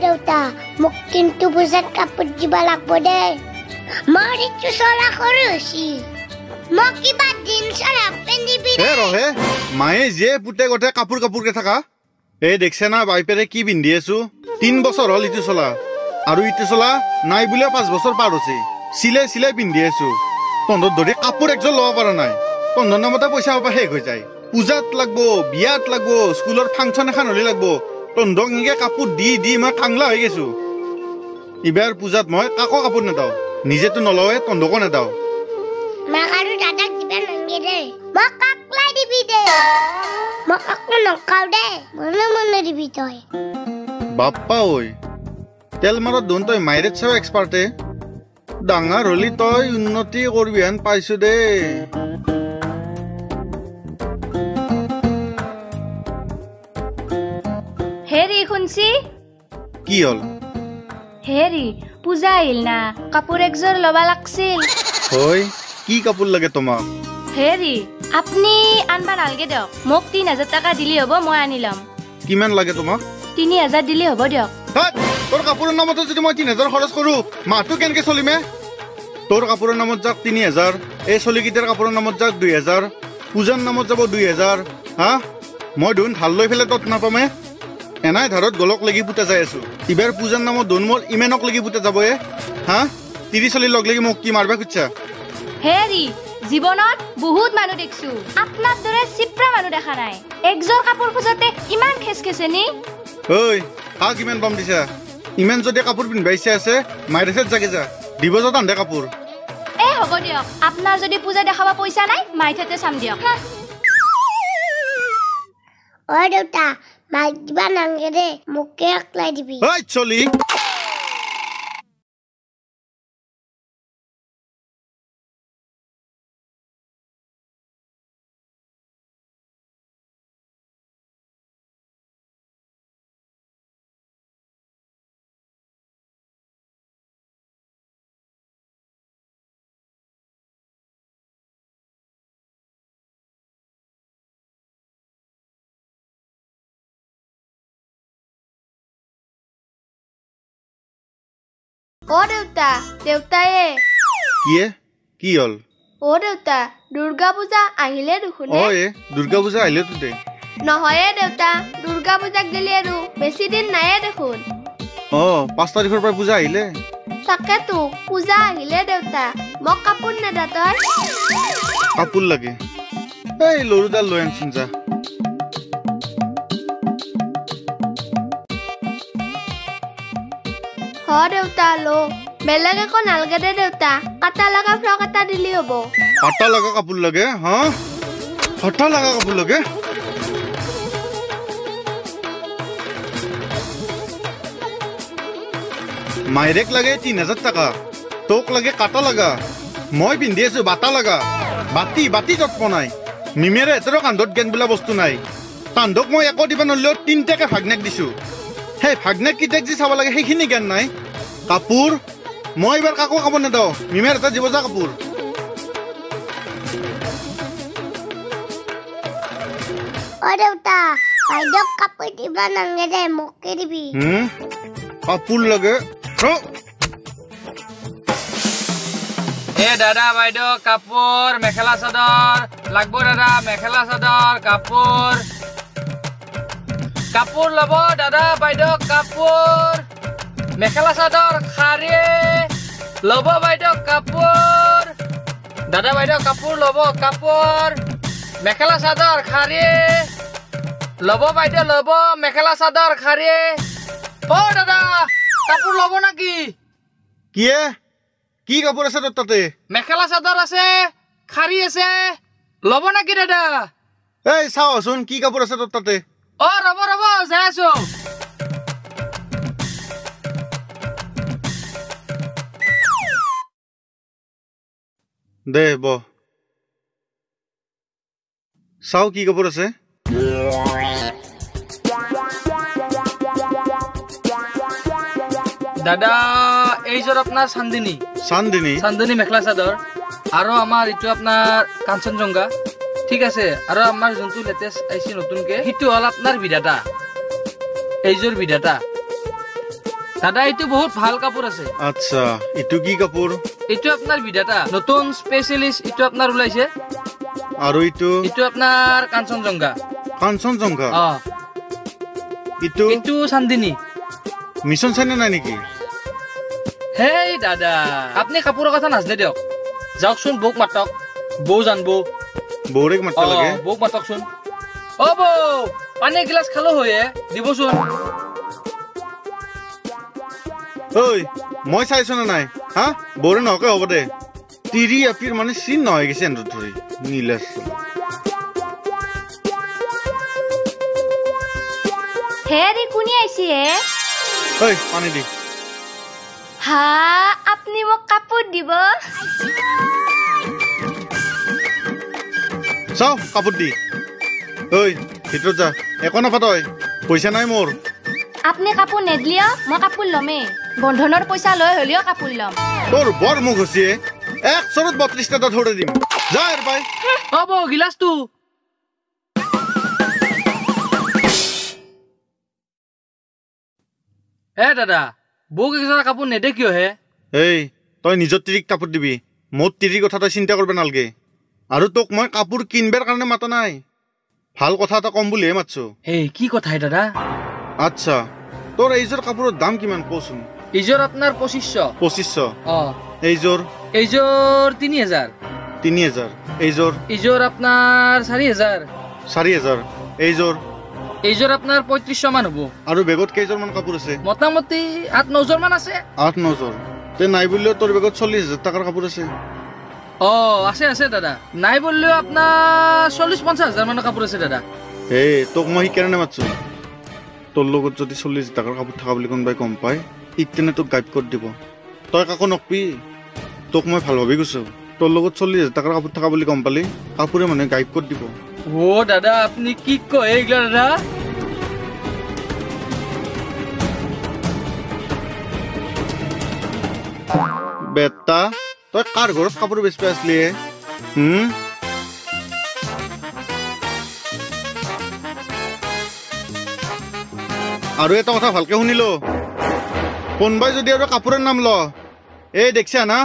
দেউতা মোক কিন্তু পূজাত কাপোৰ দিব লাগিব দে মোৰ ইচ্ছু চলা কৰিছি মোক কিবা দিন চলা পিন্ধিবি হে ৰহে মায়ে যে পুতে গতে কাপোৰ কাপোৰকে থাকা এই দেখছে না বাইপেৰে কি পিন্ধি আছো 3 বছৰ হল ইটো চলা আৰু ইটো চলা নাই বুলিও 5 বছৰ পাৰ হৈছে সিলাই সিলাই পিন্ধি আছো তন্দৰ দৰে কাপোৰ একযোৰ ল'ব পৰা নাই তন্দৰ নামতে পইচা পাবা শেষ হৈ যায় পূজাত লাগব বিয়াত লাগব স্কুলৰ ফাংচন এখন হলি লাগব তন্দক নিকে কাপোৰ দি দি মই কাংলা হৈ গৈছো ইবাৰ পূজাত মই কাকো কাপোৰ নেদাও নিজেতো নলৱে তন্দকো নেদাও মাক আৰু দাদাক দিবা নাংগে দে মোক কাকলাই দিবি দে মোক আকো নকাও দে মনে মনে দিবি তই বাপ্পা ঐ তেল মাৰত দোন তই মাইৰেত চাও এক্সপাৰ্টে ডাঙৰ হলি তই উন্নতি কৰবি হেন পাইছো দে হেৰি শুনছি কি হল হেৰি পূজা আহিল না কাপোৰ একযোৰ ল'বা লাগছিল হয় কি কাপোৰ লাগে তোমাক হেৰি আপুনি আনবা নালগে দিয়ক মোক 3000 টকা দিলি হ'ব মই আনি লম কিমান লাগে তোমাক 3000 দিলি হ'ব দিয়ক তোৰ কাপোৰৰ নামত যদি মই 3000 খৰচ কৰো মাহটো কেনেকে চলিমে তোৰ কাপোৰৰ নামত যাক 3000 এই চলিকিটাৰ কাপোৰৰ নামত যাক 2000 পূজাৰ নামত যাব 2000 হা মই দুন ঢাল লৈ ফেলে তত নাপামে এনাই ধাৰত গলক লাগি পুতা যাই আছো ইবাৰ পূজাৰ নামত দুন মোৰ ইমেনক লাগি পুতা যাব হা 30 চলি লগ লাগি মোক কি মাৰবা খুচ্ছা হেৰি জীৱনত বহুত মানুহ দেখছো আপনাৰ দৰে চিপ্ৰা মানুহ দেখা নাই একযোৰ কাপোৰ খুজতে ইমান খেসখেছে নি ঐ কাক ইমান বম দিছা ইমান যদি কাপোৰ পিন্ধাইছে আছে মাইৰেছত জাগে যা দিব যা তান্দে কাপোৰ এ হ'ব দিয়ক আপনাৰ যদি পূজা দেখাবা পইচা নাই মাইথতে চাম দিয়ক ঐ দেউতা মাইক দিবা নাংগে দে মোকে আকলাই দিবি ঐ চলি ও দেউতা দেউতায়ে কিয়ে কি হল ও দেউতা দুৰ্গা পূজা আহিলে দেখোনে ঐ দুৰ্গা পূজা আহিলে তোতে নহয়ে দেউতা দুৰ্গা পূজাক গেলি আৰু বেছি দিন নায়ে দেখোন 5 তাৰিখৰ পৰা পূজা আহিলে তাকেতো পূজা আহিলে দেউতা মোক কাপোৰ নেদা তই কাপোৰ লাগে এই লৰুডাল লৈ আনচোন যা হ দেউতা লো বেলেগ একো নালগে দে দেউতা কাটা লগা ফ্ৰক এটা দিলি হ'ব কাটা লগা কাপোৰ লাগে হা কাটা লগা কাপোৰ লাগে মাইৰেক লাগে 3000 টকা তোক লাগে কাটা লগা মই পিন্ধি আছো বাটা লগা বাতি বাতি যত পনাই মিমেৰে এতৰ কান্ধত গেন বোলা বস্তু নাই কান্ধক মই একো দিবা নললেও 3টাকে ভাগনেক দিছো সেই ভাগনেক কিটেক যি চাব লাগে সেইখিনি জ্ঞান নাই কাপোৰ মই এবাৰ কাকো কাপোৰ নেদাও মিমেৰ এটা দিব যা কাপোৰ ঐ দেউতা বাইদেউক কাপোৰ দিবা নাংগে দে মোকে দিবি কাপোৰ লাগে এ দাদা বাইদেউ কাপোৰ মেখেলা চাদৰ লাগব দাদা মেখেলা চাদৰ কাপোৰ কাপোৰ লব দাদা বাইদেউ কাপোৰ মেখেলা চাদৰ খাৰে লব বাইদেউ কাপোৰ দাদা বাইদেউ কাপোৰ লব কাপোৰ মেখেলা চাদৰ খাৰে লব বাইদেউ লব মেখেলা চাদৰ খাৰে ও দাদা কাপোৰ লব নাকি কিয়ে কি কাপোৰ আছে তোৰ তাতে মেখেলা চাদৰ আছে খাৰি আছে লব নাকি দাদা এই চাওচোন কি কাপোৰ আছে তোৰ তাতে ৰব ৰব যাই আছো দে ব চাও কি কাপোৰ আছে দাদা এইযোৰ আপোনাৰ চান্দিনী চান্দিনী চান্দিনী মেখেলা চাদৰ আৰু আমাৰ এইটো আপোনাৰ কাঞ্চনজংঘা ঠিক আছে আৰু আমাৰ যোনটো লেটেষ্ট আইছি নতুনকে সেইটো হল আপোনাৰ বিধাতা এইযোৰ বিধাতা দাদা এইটো বহুত ভাল কাপোৰ আছে। আচ্ছা এইটো কি কাপোৰ? এইটো আপোনাৰ বিধাতা নতুন স্পেচিয়েলিষ্ট এইটো আপোনাৰ ওলাইছে। আৰু এইটো? এইটো আপোনাৰ কাঞ্চনজংঘা। কাঞ্চনজংঘা? এইটো চান্দিনী। মিছন চাইনা নাই নেকি? হেই দাদা আপুনি কাপোৰৰ কথা নাজানে দিয়ক। যাওকচোন বৌক মাতক, বৌ জানব। বৌৰেক মাতব লাগে? বৌক মাতকচোন। অ বৌ পানী গিলাচ খালো হয়ে দিবচোন। ঐ মই চাইছো না নাই হা? বৌৰে নহকে হ'ব দে। তিৰি আপিৰ মানে চিন নহয় গেছে এন্দৰ ধৰি নীলাচ। হেৰি কোনে আইছে হে? ঐ পানী দি। হা আপুনি মোক কাপোৰ দিব? চাও কাপোৰ দি। ঐ ভিতৰত যা, একো নাপাত। পইচা নাই মোৰ। আপুনি কাপোৰ নেদলিও মই কাপোৰ ল'মেই। বন্ধনৰ পইচা লৈ হলেও কাপোৰ ল'ম। তোৰ বৰ মুখ হৈছে। 132 টা ধৰে দিম। যা এৰ পাই। হ'ব গিলাচটো। এ দাদা বৌক এজোৰা কাপোৰ নেদে কিয় হে? এই তই নিজৰ তিৰিক কাপোৰ দিবি। মোৰ তিৰিৰ কথা তই চিন্তা কৰিব নালাগে। আৰু তোক মই কাপোৰ কিনবাৰ কাৰণে মাতা নাই, ভাল কথা এটা কম বুলিহে মাতছো। এই কি কথা দাদা? আচ্ছা তোৰ এইযোৰ কাপোৰৰ দাম কিমান কচোন? এইযোৰ আপোনাৰ 2500। 2500? এইযোৰ? এইযোৰ 3000। 3000? এইযোৰ? এইযোৰ আপোনাৰ 4000। 4000? এইযোৰ? এইযোৰ আপোনাৰ 3500 মান হ'ব। আৰু বেগত কেইযোৰ মান কাপোৰ আছে? মোটামুটি 8-9যোৰ মান আছে। 8-9যোৰ? তে নাই বুলিও তোৰ বেগত 40,000 টকাৰ কাপোৰ আছে? আছে আছে দাদা। নাই বললেও আপোনাৰ 40-50,000 মানৰ কাপোৰ আছে দাদা। এই তোক মই সেইকাৰণে মাতছো। তোৰ লগত যদি 40,000 টকাৰ কাপোৰ থকা বুলি কোনোবাই গম পায় ইতেনে তোক গাইড কৰি দিব। তই কাকো নকবি, তোক মই ভাল ভাবি কৈছো। তোৰ লগত 40,000 টকাৰ কাপোৰ থকা বুলি গম পালি কাপোৰে মানুহে গাইড কৰি দিব। দাদা আপুনি কি কয় এইগিলা দাদা? বেটা তই কাৰ ঘৰত কাপোৰ বেচি আছিলি? আৰু এটা কথা ভালকে শুনিলো, কোনবাই যদি আৰু কাপোৰৰ নাম ল এই দেখছা না?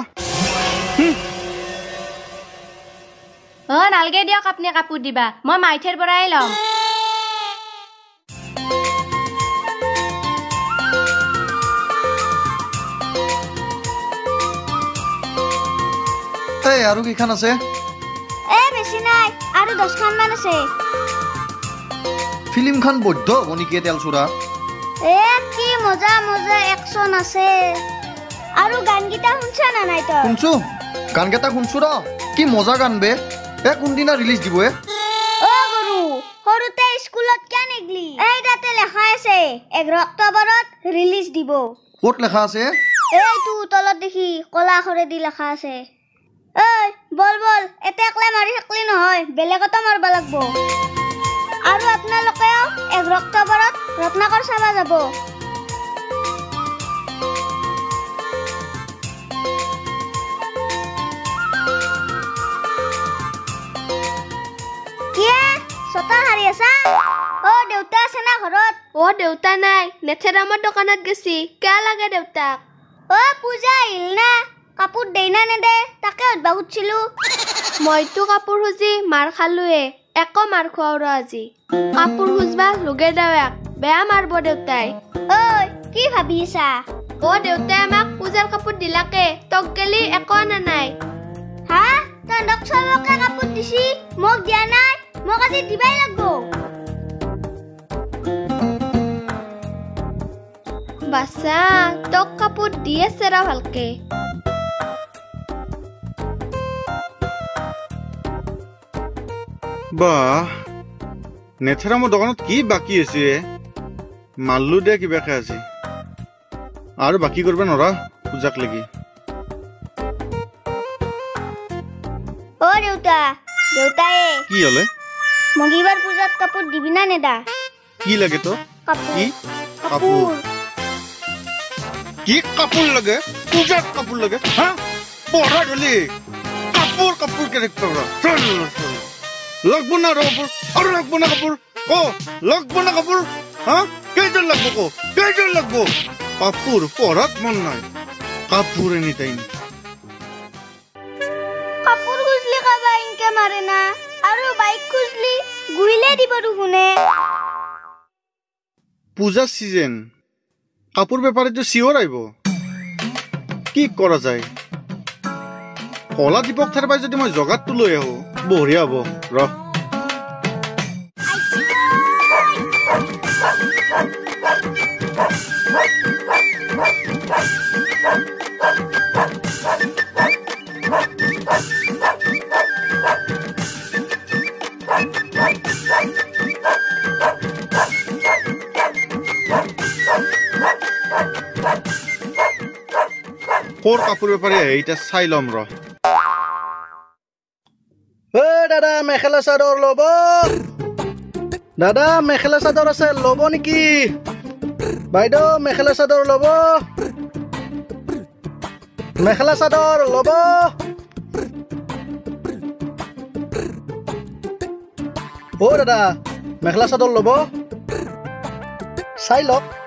নালগে দিয়ক আপুনি কাপোৰ দিবা, মই মাইঠেৰ পৰাই ল'ম। আৰু কিখান আছে? বেছি নাই, আৰু 10খান মান আছে। ফিল্মখন বৈধ হ'ব নেকি তেল চোৰা? কি মজা মজা একচন আছে। আৰু গানকেইটা শুনছা না নাই তই? শুনছো, গানকেইটা শুনছো ৰ। কি মজা গান বে। কোনদিনা ৰিলিজ দিব? গৰু সৰুতে স্কুলত কিয় নেগলি? এই তাতে লেখা আছে 11 অক্টোবৰত ৰিলিজ দিব। ক'ত লেখা আছে? এইটো তলত দেখি কলা আখৰেদি লেখা আছে। বল বল, এতে একলা মাৰি থাকলি নহয়, বেলেগতো মাৰিব লাগিব। আৰু আপোনালোকেও 11 অক্টোবৰত ৰত্নাকৰ চাব যাব। ছটা হাৰি আছা? দেউতা আছে না ঘৰত? দেউতা নাই, নেথেৰামৰ দোকানত গেছি। কিয় লাগে দেউতাক? পূজা আহিল না, কাপোৰ দেই না নেদে তাকে সুধবা খুজিছিলো। মইতো কাপোৰ খুজি মাৰ খালোৱে, একো মাৰ খুৱাও ৰ আজি। কাপোৰ খুজবা লগে দেৱাক, বেয়া মাৰব দেউতাই। কি ভাবি আছা? দেউতাই আমাক পূজাৰ কাপোৰ দিলাকে, তক গেলি একো আনা নাই। হা? তহঁতক চবকে কাপোৰ দিছি, মোক দিয়া নাই? মোক আজি দিবাই লাগব। বাচ্চা তোক কাপোৰ দি আছে ৰ ভালকে। বাহ, নেথেৰামৰ দোকানত কি বাকী আছে? মাল্লু দে কিবাকে আছে, আৰু বাকী কৰিব নৰা পূজাক লাগি। দেউতা দেউতাই কি হলে? মোক এইবাৰ পূজাত কাপোৰ দিবি না নেদা? কি লাগে তো? কাপোৰ কি কাপোৰ লাগে? পূজাত কাপোৰ লাগে? হা পঢ়া ধলি কাপোৰ কাপোৰ কেৰেক্টাৰ লাগব না কাপোৰ? আৰু লাগব না কাপোৰ? লাগব না কাপোৰ? হা কেইজন লাগব? কেইজন লাগব? কাপোৰ পঢ়াত মন নাই কাপোৰ এনি টাইম কাপোৰ খুজলি কাবা ইনকে মাৰে না আৰু বাইক খুজলি গুইলে দিব দুগুণে পূজা সিজন কাপোৰ বেপাৰীটো চিঞৰ আহিব কি কৰা যায় কলা দীপক থাৰ পাই যদি মই জগাতটো লৈ আহো বঢ়িয়া হ'ব ৰ কোৰ কাপোৰ বেপাৰী আহে এতিয়া চাই ল'ম ৰ দাদা মেখেলা চাদৰ ল'ব দাদা মেখেলা চাদৰ আছে ল'ব নেকি বাইদেউ মেখেলা চাদৰ ল'ব মেখেলা চাদৰ ল'ব দাদা মেখেলা চাদৰ ল'ব চাই লওক